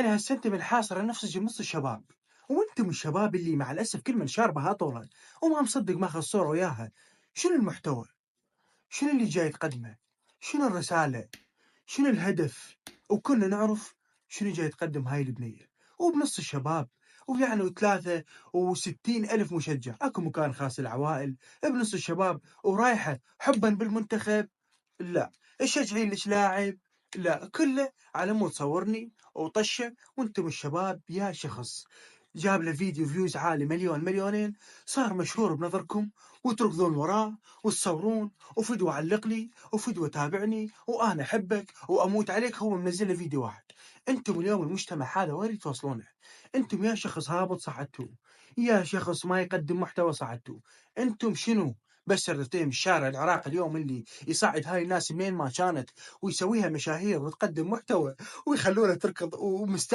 يعني هسه أنت منحاصر على نفسك بنص الشباب، وأنتم الشباب اللي مع الأسف كل من شاربة هطولة وما مصدق ماخذ صورة وياها. شنو المحتوى؟ شنو اللي جاي تقدمه؟ شنو الرسالة؟ شنو الهدف؟ وكنا نعرف شنو جاي تقدم هاي البنية، وبنص الشباب، ويعني 63,000 مشجع، اكو مكان خاص للعوائل بنص الشباب، ورايحة حبا بالمنتخب؟ لا. تشجعين لك لاعب؟ لا، كله على مود صورني وطشه، وانتم الشباب يا شخص جاب له فيديو فيوز عالي مليون مليونين، صار مشهور بنظركم، وتركضون وراه وتصورون، وفدوة علق لي، وفدوة تابعني، وانا احبك واموت عليك. هو منزل له فيديو واحد. انتم اليوم المجتمع هذا وين توصلونه؟ انتم يا شخص هابط صعدتوا، يا شخص ما يقدم محتوى صعدتوا. انتم شنو؟ بس الرتيم الشارع العراقي اليوم اللي يصعد هاي الناس منين ما كانت ويسويها مشاهير وتقدم محتوى ويخلونها تركض